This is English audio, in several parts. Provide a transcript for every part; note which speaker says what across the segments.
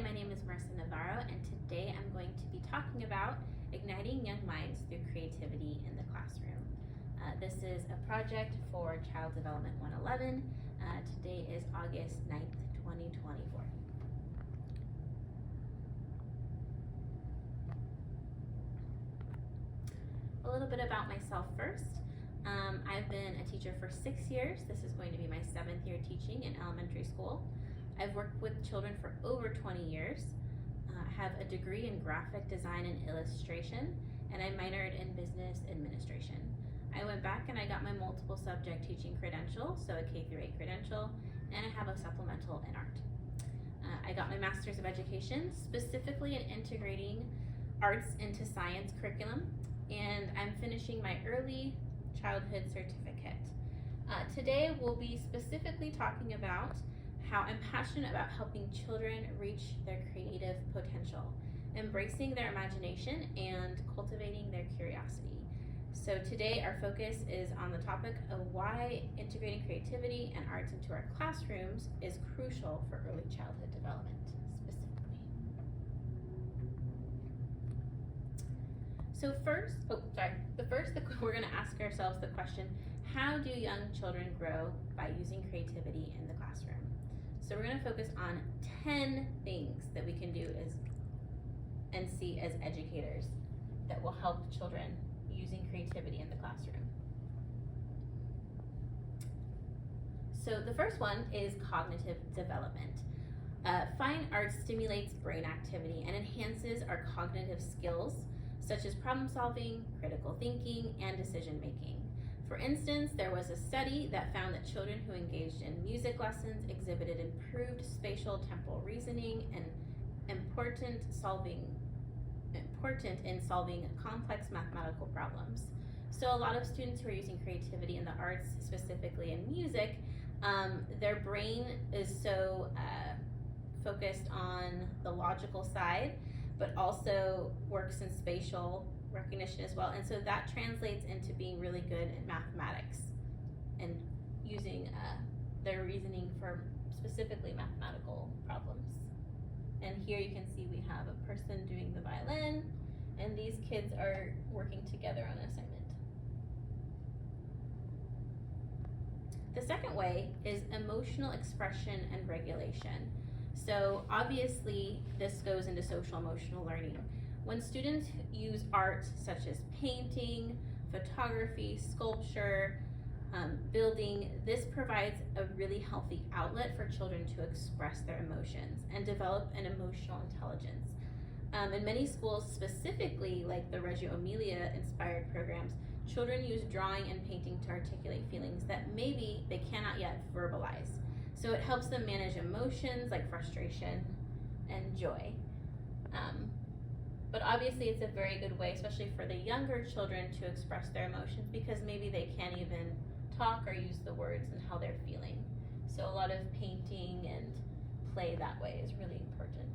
Speaker 1: my name is Marissa Navarro, and today I'm going to be talking about igniting young minds through creativity in the classroom. This is a project for Child Development 111. Today is August 9th, 2024. A little bit about myself first. I've been a teacher for 6 years. This is going to be my 7th year teaching in elementary school. I've worked with children for over 20 years. I have a degree in graphic design and illustration, and I minored in business administration. I went back and I got my multiple subject teaching credential, so a K-8 credential, and I have a supplemental in art. I got my Master's of Education, specifically in integrating arts into science curriculum, and I'm finishing my early childhood certificate. Today we'll be specifically talking about how I'm passionate about helping children reach their creative potential, embracing their imagination and cultivating their curiosity. So today our focus is on the topic of why integrating creativity and arts into our classrooms is crucial for early childhood development specifically. So we're going to ask ourselves the question, how do young children grow by using creativity in the classroom? So we're going to focus on 10 things that we can do and see as educators that will help children using creativity in the classroom. So the first one is cognitive development. Fine art stimulates brain activity and enhances our cognitive skills, such as problem solving, critical thinking, and decision making. For instance, there was a study that found that children who engaged in music lessons exhibited improved spatial temporal reasoning and important in solving complex mathematical problems. So a lot of students who are using creativity in the arts, specifically in music, their brain is so focused on the logical side, but also works in spatial recognition as well, and so that translates into being really good at mathematics and using their reasoning for specifically mathematical problems. And here you can see we have a person doing the violin, and these kids are working together on an assignment. The second way is emotional expression and regulation. So obviously this goes into social emotional learning. When students use art such as painting, photography, sculpture, building, this provides a really healthy outlet for children to express their emotions and develop an emotional intelligence. In many schools, specifically like the Reggio Emilia inspired programs, children use drawing and painting to articulate feelings that maybe they cannot yet verbalize. So it helps them manage emotions like frustration and joy. But obviously it's a very good way, especially for the younger children, to express their emotions because maybe they can't even talk or use the words and how they're feeling. So a lot of painting and play that way is really important.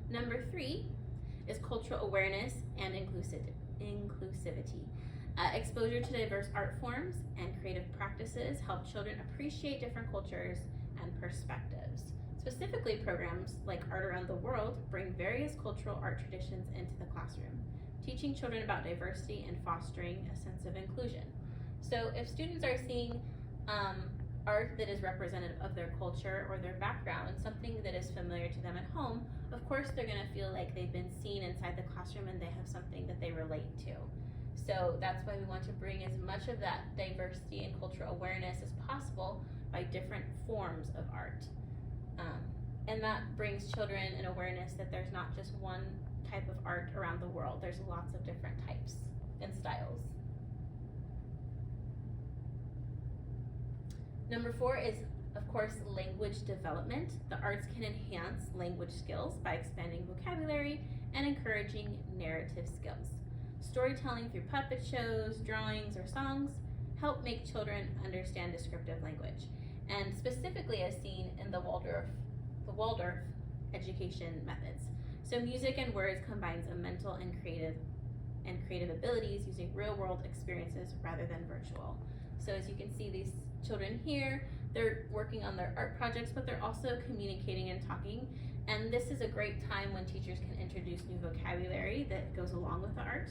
Speaker 1: Number 3 is cultural awareness and inclusivity. Exposure to diverse art forms and creative practices help children appreciate different cultures and perspectives. Specifically, programs like Art Around the World bring various cultural art traditions into the classroom, teaching children about diversity and fostering a sense of inclusion. So if students are seeing art that is representative of their culture or their background and something that is familiar to them at home, of course they're going to feel like they've been seen inside the classroom and they have something that they relate to. So that's why we want to bring as much of that diversity and cultural awareness as possible by different forms of art. And that brings children an awareness that there's not just one type of art around the world. There's lots of different types and styles. Number 4 is, of course, language development. The arts can enhance language skills by expanding vocabulary and encouraging narrative skills. Storytelling through puppet shows, drawings, or songs help make children understand descriptive language, and specifically as seen in the Waldorf education methods. So music and words combines a mental and creative abilities using real-world experiences rather than virtual. So as you can see, these children here, they're working on their art projects, but they're also communicating and talking. And this is a great time when teachers can introduce new vocabulary that goes along with the art.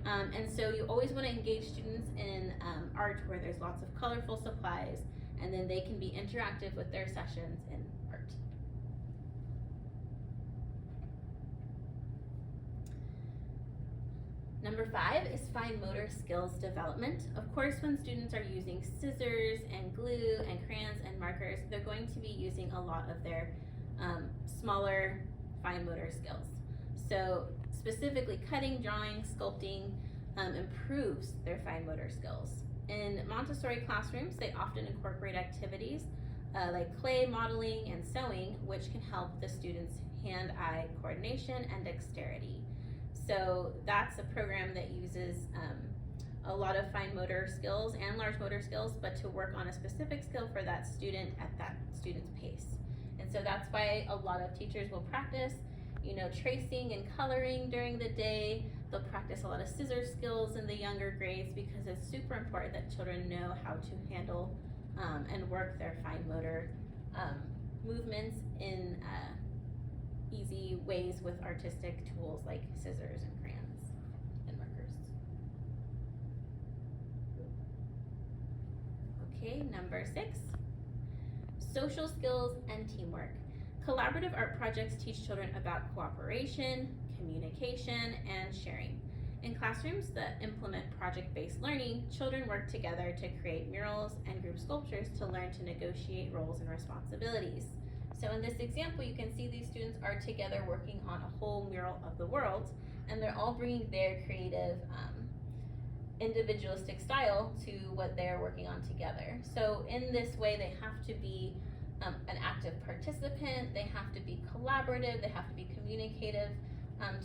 Speaker 1: And so you always want to engage students in art where there's lots of colorful supplies, and then they can be interactive with their sessions in art. Number 5 is fine motor skills development. Of course, when students are using scissors and glue and crayons and markers, they're going to be using a lot of their smaller fine motor skills. So specifically cutting, drawing, sculpting improves their fine motor skills. In Montessori classrooms, they often incorporate activities like clay modeling and sewing, which can help the students' hand-eye coordination and dexterity. So that's a program that uses a lot of fine motor skills and large motor skills, but to work on a specific skill for that student at that student's pace. And so that's why a lot of teachers will practice, tracing and coloring during the day. They'll practice a lot of scissor skills in the younger grades because it's super important that children know how to handle and work their fine motor movements in easy ways with artistic tools like scissors and crayons and markers. Okay, number 6, social skills and teamwork. Collaborative art projects teach children about cooperation, communication, and sharing. In classrooms that implement project-based learning, children work together to create murals and group sculptures to learn to negotiate roles and responsibilities. So in this example, you can see these students are together working on a whole mural of the world, and they're all bringing their creative, individualistic style to what they're working on together. So in this way, they have to be an active participant, they have to be collaborative, they have to be communicative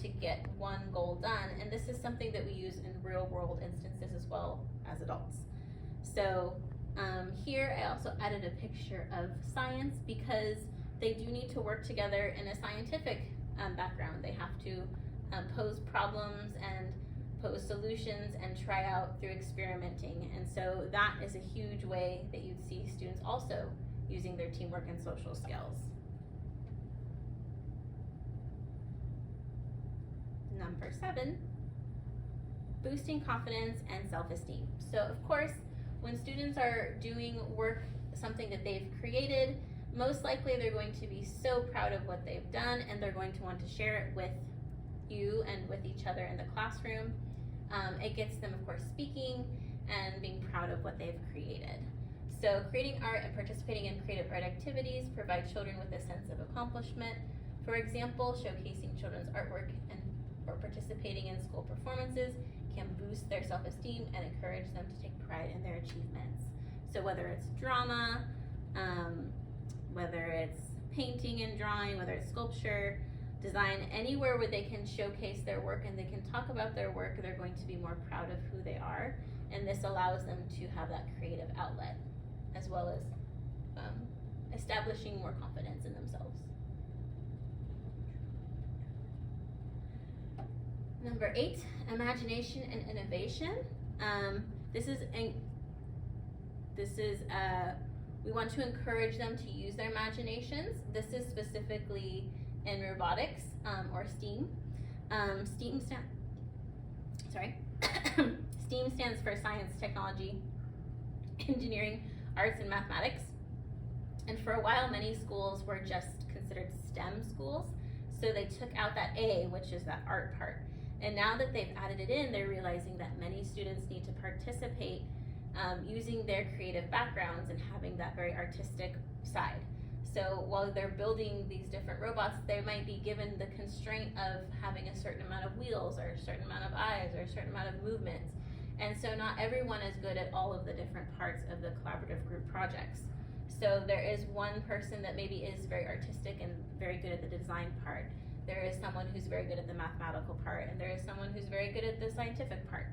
Speaker 1: to get one goal done. And this is something that we use in real world instances as well as adults. So here I also added a picture of science because they do need to work together in a scientific background. They have to pose problems and pose solutions and try out through experimenting. And so that is a huge way that you'd see students also using their teamwork and social skills. Number 7, boosting confidence and self-esteem. So of course, when students are doing work, something that they've created, most likely they're going to be so proud of what they've done, and they're going to want to share it with you and with each other in the classroom. It gets them, of course, speaking and being proud of what they've created. So creating art and participating in creative art activities provide children with a sense of accomplishment. For example, showcasing children's artwork or participating in school performances can boost their self-esteem and encourage them to take pride in their achievements. So whether it's drama, whether it's painting and drawing, whether it's sculpture, design, anywhere where they can showcase their work and they can talk about their work, they're going to be more proud of who they are. And this allows them to have that creative outlet, as well as establishing more confidence in themselves. Number 8, imagination and innovation. We want to encourage them to use their imaginations. This is specifically in robotics or STEAM. STEAM stands for science, technology, engineering, arts, and mathematics. And for a while, many schools were just considered STEM schools. So they took out that A, which is that art part. And now that they've added it in, they're realizing that many students need to participate using their creative backgrounds and having that very artistic side. So while they're building these different robots, they might be given the constraint of having a certain amount of wheels or a certain amount of eyes or a certain amount of movements. And so not everyone is good at all of the different parts of the collaborative group projects. So there is one person that maybe is very artistic and very good at the design part. There is someone who's very good at the mathematical part, and there is someone who's very good at the scientific part.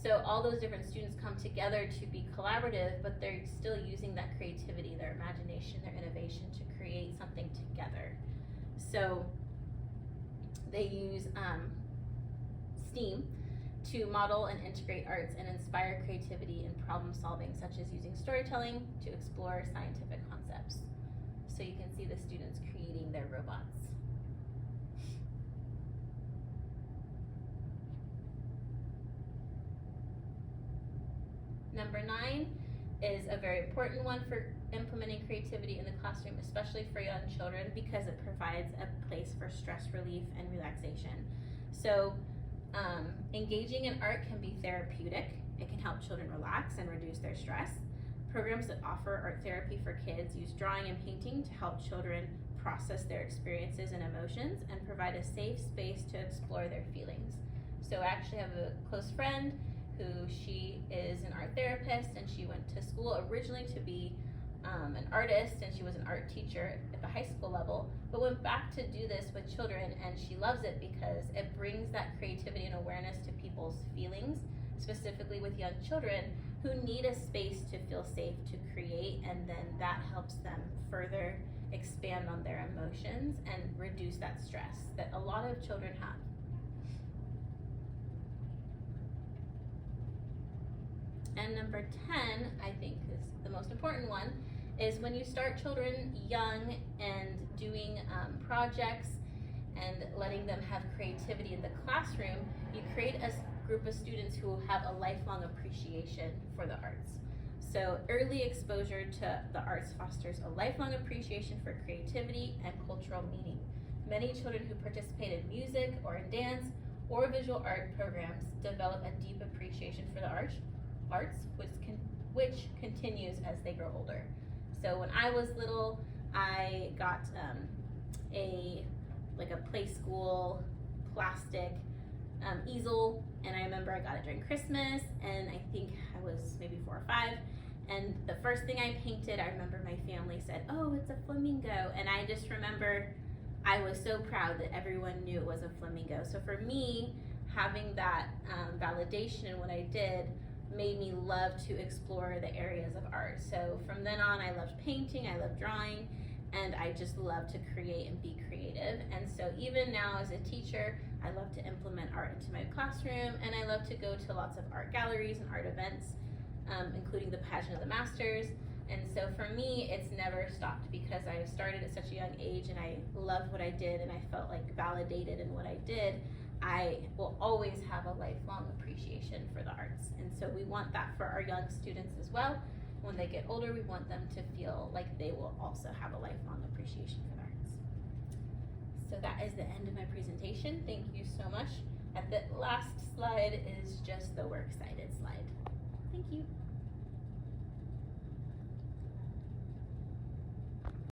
Speaker 1: So all those different students come together to be collaborative, but they're still using that creativity, their imagination, their innovation to create something together. So they use STEAM to model and integrate arts and inspire creativity and problem solving, such as using storytelling to explore scientific concepts. So you can see the students creating their robots. Number 9 is a very important one for implementing creativity in the classroom, especially for young children, because it provides a place for stress relief and relaxation. So engaging in art can be therapeutic. It can help children relax and reduce their stress. Programs that offer art therapy for kids use drawing and painting to help children process their experiences and emotions and provide a safe space to explore their feelings. So I actually have a close friend who she is an art therapist, and she went to school originally to be an artist, and she was an art teacher at the high school level, but went back to do this with children, and she loves it because it brings that creativity and awareness to people's feelings, specifically with young children who need a space to feel safe to create, and then that helps them further expand on their emotions and reduce that stress that a lot of children have. And number 10, I think is the most important one, is when you start children young and doing projects and letting them have creativity in the classroom, you create a group of students who have a lifelong appreciation for the arts. So early exposure to the arts fosters a lifelong appreciation for creativity and cultural meaning. Many children who participate in music or in dance or visual art programs develop a deep appreciation for the arts, which continues as they grow older. So when I was little, I got a play school plastic easel, and I remember I got it during Christmas, and I think I was maybe 4 or 5. And the first thing I painted, I remember my family said, "Oh, it's a flamingo," and I just remember I was so proud that everyone knew it was a flamingo. So for me, having that validation in what I did made me love to explore the areas of art. So from then on, I loved painting, I loved drawing, and I just love to create and be creative. And so even now as a teacher, I love to implement art into my classroom, and I love to go to lots of art galleries and art events, including the Pageant of the Masters. And so for me, it's never stopped because I started at such a young age and I loved what I did and I felt like validated in what I did. I will always have a lifelong appreciation for the arts. And so we want that for our young students as well. When they get older, we want them to feel like they will also have a lifelong appreciation for the arts. So that is the end of my presentation. Thank you so much. At the last slide is just the works cited slide. Thank you.